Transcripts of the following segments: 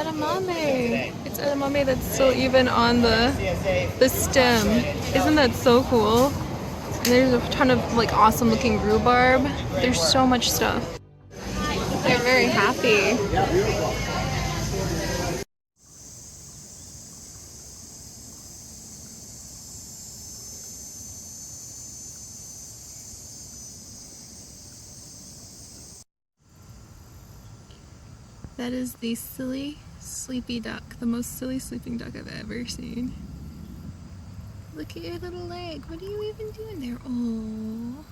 edamame. It's edamame that's still even on the stem. Isn't that so cool? And there's a ton of like awesome looking rhubarb. There's so much stuff. They're very happy. That is the silly sleepy duck, the most silly sleeping duck I've ever seen. Look at your little leg. What are you even doing there? Oh,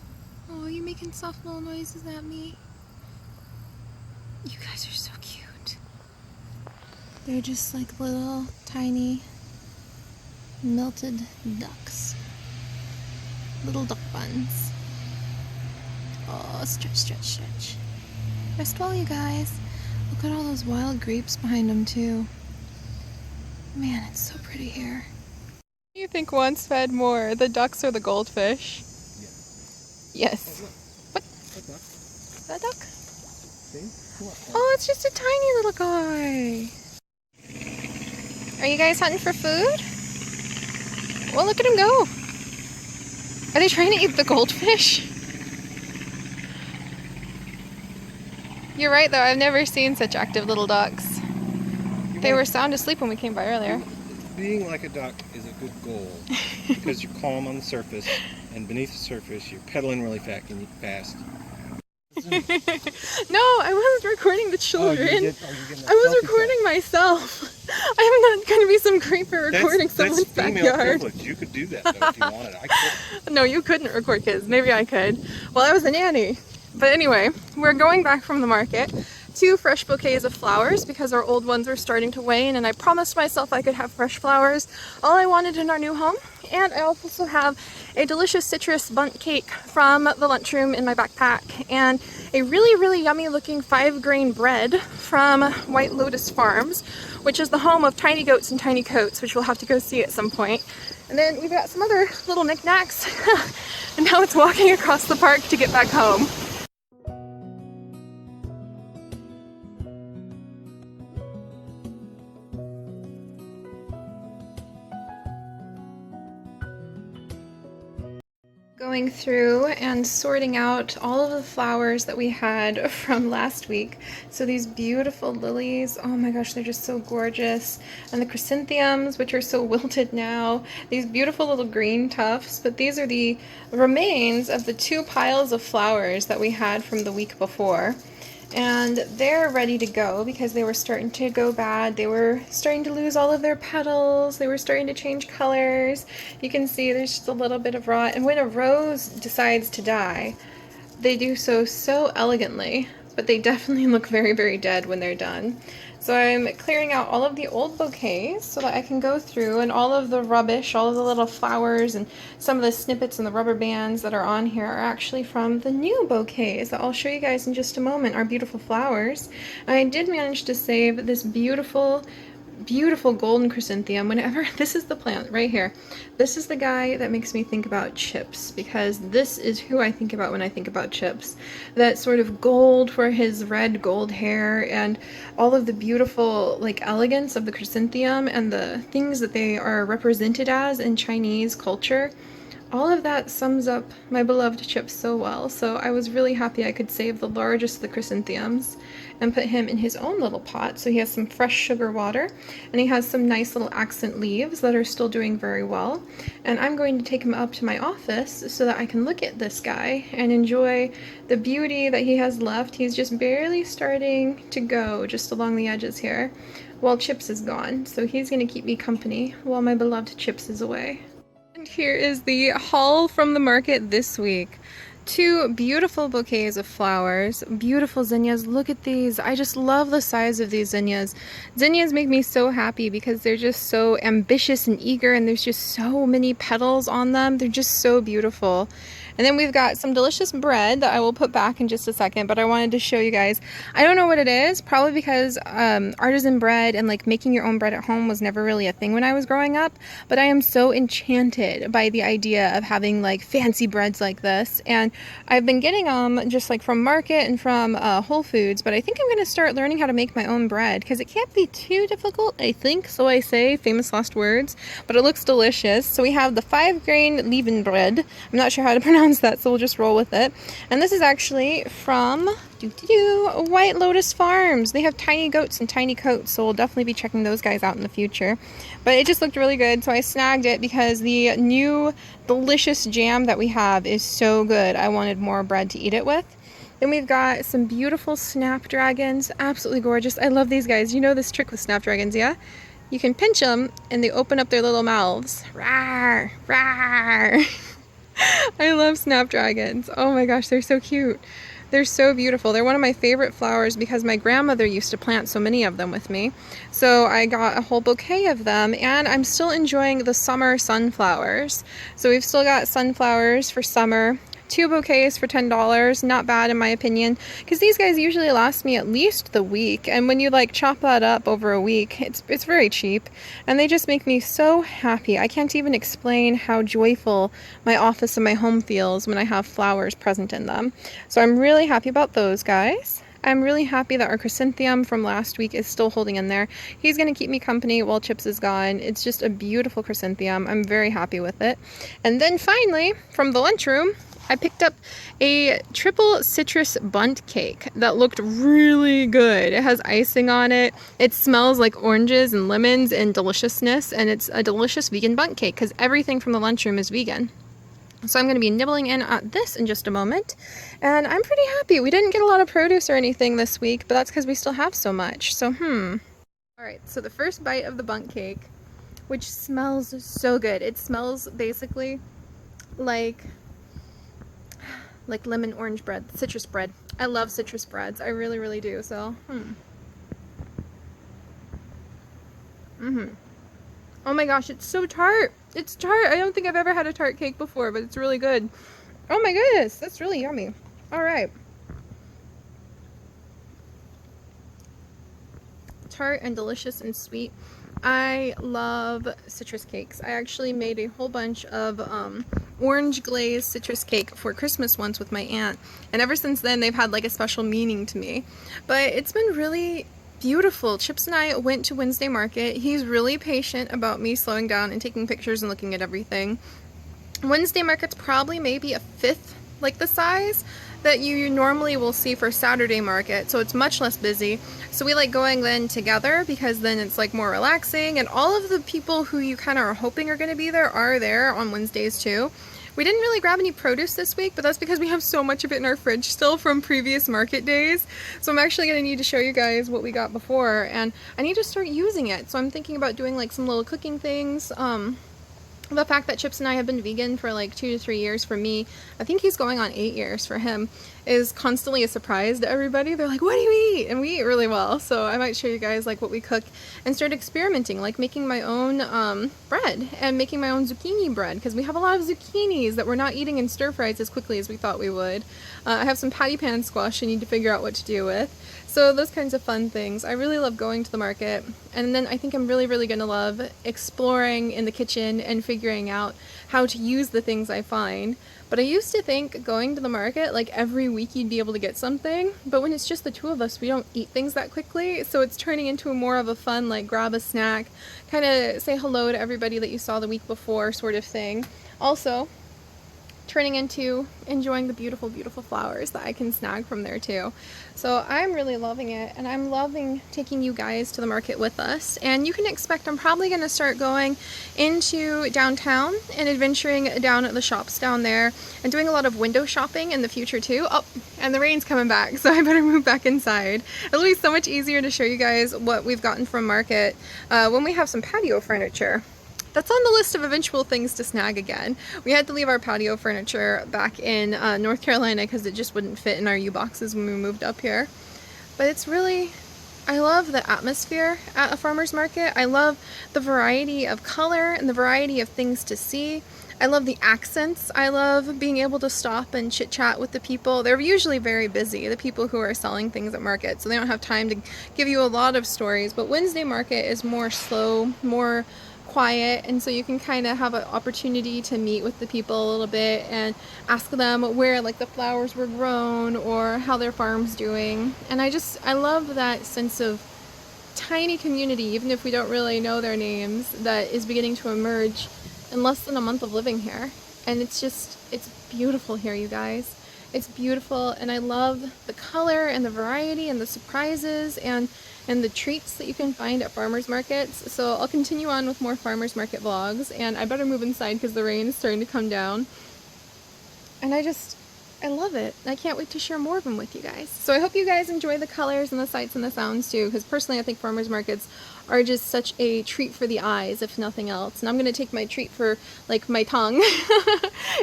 oh, you making soft little noises at me? You guys are so cute. They're just like little tiny melted ducks. Little duck buns. Oh, stretch, stretch, stretch. Rest well, you guys. Look at all those wild grapes behind them too. Man, it's so pretty here. What do you think once fed more, the ducks or the goldfish? Yeah. Yes. What? That duck? See? Oh, it's just a tiny little guy. Are you guys hunting for food? Well, look at him go. Are they trying to eat the goldfish? You're right though, I've never seen such active little ducks. They were sound asleep when we came by earlier. Being like a duck is a good goal because you're calm on the surface, and beneath the surface you're pedaling really fast. No, I wasn't recording the children. I was recording myself. I'm not going to be some creeper recording someone's backyard. Privilege. You could do that though if you wanted. I couldn't. No, you couldn't record kids. Maybe I could. Well, I was a nanny. But anyway, we're going back from the market. 2 fresh bouquets of flowers because our old ones were starting to wane, and I promised myself I could have fresh flowers, all I wanted in our new home. And I also have a delicious citrus bundt cake from the lunchroom in my backpack, and a really, really yummy looking 5-grain bread from White Lotus Farms, which is the home of Tiny Goats and Tiny Coats, which we'll have to go see at some point. And then we've got some other little knickknacks, and now it's walking across the park to get back home. Going through and sorting out all of the flowers that we had from last week. So these beautiful lilies, oh my gosh, they're just so gorgeous. And the chrysanthemums, which are so wilted now. These beautiful little green tufts, but these are the remains of the 2 piles of flowers that we had from the week before. And they're ready to go because they were starting to go bad. They were starting to lose all of their petals. They were starting to change colors. You can see there's just a little bit of rot. And when a rose decides to die, they do so elegantly, but they definitely look very, very dead when they're done. So I'm clearing out all of the old bouquets so that I can go through, and all of the rubbish, all of the little flowers and some of the snippets and the rubber bands that are on here are actually from the new bouquets that I'll show you guys in just a moment, our beautiful flowers. I did manage to save this beautiful golden chrysanthemum. Whenever, this is the plant right here. This is the guy that makes me think about Chips, because this is who I think about when I think about Chips. That sort of gold for his red gold hair, and all of the beautiful like elegance of the chrysanthemum and the things that they are represented as in Chinese culture. All of that sums up my beloved Chips so well, so I was really happy I could save the largest of the chrysanthemums and put him in his own little pot. So he has some fresh sugar water, and he has some nice little accent leaves that are still doing very well. And I'm going to take him up to my office so that I can look at this guy and enjoy the beauty that he has left. He's just barely starting to go just along the edges here while Chips is gone. So he's going to keep me company while my beloved Chips is away. And here is the haul from the market this week. 2 beautiful bouquets of flowers, beautiful zinnias. Look at these. I just love the size of these zinnias. Zinnias make me so happy because they're just so ambitious and eager, and there's just so many petals on them. They're just so beautiful. And then we've got some delicious bread that I will put back in just a second, but I wanted to show you guys. I don't know what it is, probably because artisan bread and like making your own bread at home was never really a thing when I was growing up, but I am so enchanted by the idea of having like fancy breads like this. And I've been getting them just like from market and from Whole Foods, but I think I'm going to start learning how to make my own bread because it can't be too difficult, I think, so I say, famous last words, but it looks delicious. So we have the 5-grain leaven bread. I'm not sure how to pronounce that, so we'll just roll with it. And this is actually from White Lotus Farms. They have tiny goats and tiny coats, so we'll definitely be checking those guys out in the future. But it just looked really good, so I snagged it because the new delicious jam that we have is so good. I wanted more bread to eat it with. Then we've got some beautiful snapdragons, absolutely gorgeous. I love these guys. You know this trick with snapdragons, yeah? You can pinch them and they open up their little mouths. Rawr, rawr. I love snapdragons. Oh my gosh, they're so cute. They're so beautiful. They're one of my favorite flowers because my grandmother used to plant so many of them with me. So I got a whole bouquet of them, and I'm still enjoying the summer sunflowers. So we've still got sunflowers for summer. 2 bouquets for $10, not bad in my opinion, because these guys usually last me at least the week, and when you like chop that up over a week, it's very cheap, and they just make me so happy. I can't even explain how joyful my office and my home feels when I have flowers present in them. So I'm really happy about those guys. I'm really happy that our chrysanthemum from last week is still holding in there. He's going to keep me company while Chips is gone. It's just a beautiful chrysanthemum. I'm very happy with it. And then finally, from the lunchroom, I picked up a triple citrus bundt cake that looked really good. It has icing on it. It smells like oranges and lemons and deliciousness, and it's a delicious vegan bundt cake because everything from the lunchroom is vegan. So I'm going to be nibbling in at this in just a moment, and I'm pretty happy. We didn't get a lot of produce or anything this week, but that's because we still have so much. So, Alright, so the first bite of the bundt cake, which smells so good. It smells basically like lemon orange bread, citrus bread. I love citrus breads. I really, really do. So, Oh my gosh, it's so tart. It's tart. I don't think I've ever had a tart cake before, but it's really good. Oh my goodness, that's really yummy. All right. Tart and delicious and sweet. I love citrus cakes. I actually made a whole bunch of orange glazed citrus cake for Christmas once with my aunt, and ever since then they've had like a special meaning to me. But it's been really beautiful. Chips and I went to Wednesday market. He's really patient about me slowing down and taking pictures and looking at everything. Wednesday market's probably maybe a fifth like the size that you normally will see for Saturday market, so it's much less busy. So we like going then together because then it's like more relaxing, and all of the people who you kind of are hoping are going to be there are there on Wednesdays too. We didn't really grab any produce this week, but that's because we have so much of it in our fridge still from previous market days. So I'm actually going to need to show you guys what we got before, and I need to start using it. So I'm thinking about doing like some little cooking things. The fact that Chips and I have been vegan for like 2 to 3 years for me, I think he's going on 8 years for him, is constantly a surprise to everybody. They're like, what do you eat? And we eat really well. So I might show you guys like what we cook and start experimenting, like making my own bread and making my own zucchini bread, because we have a lot of zucchinis that we're not eating in stir fries as quickly as we thought we would. I have some patty pan squash I need to figure out what to do with. So those kinds of fun things. I really love going to the market, and then I think I'm really, really going to love exploring in the kitchen and figuring out how to use the things I find. But I used to think going to the market, like every week you'd be able to get something, but when it's just the two of us, we don't eat things that quickly, so it's turning into more of a fun, like grab a snack, kind of say hello to everybody that you saw the week before sort of thing. Also, turning into enjoying the beautiful, beautiful flowers that I can snag from there too. So I'm really loving it, and I'm loving taking you guys to the market with us. And you can expect I'm probably going to start going into downtown and adventuring down at the shops down there and doing a lot of window shopping in the future too. Oh, and the rain's coming back, so I better move back inside. It'll be so much easier to show you guys what we've gotten from market when we have some patio furniture. That's on the list of eventual things to snag again. We had to leave our patio furniture back in North Carolina because it just wouldn't fit in our U-boxes when we moved up here. But it's really I love the atmosphere at a farmer's market. I love the variety of color and the variety of things to see. I love the accents. I love being able to stop and chit chat with the people. They're usually very busy, the people who are selling things at market, so they don't have time to give you a lot of stories. But Wednesday market is more slow, more quiet, and so you can kind of have an opportunity to meet with the people a little bit and ask them where like the flowers were grown or how their farm's doing. And I love that sense of tiny community, even if we don't really know their names, that is beginning to emerge in less than a month of living here. And it's beautiful here, you guys. It's beautiful, and I love the color and the variety and the surprises and the treats that you can find at farmers markets. So I'll continue on with more farmers market vlogs, and I better move inside because the rain is starting to come down. And I love it. I can't wait to share more of them with you guys. So I hope you guys enjoy the colors and the sights and the sounds too, because personally I think farmers markets are just such a treat for the eyes, if nothing else. And I'm going to take my treat for like my tongue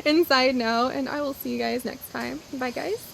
inside now, and I will see you guys next time. Bye guys.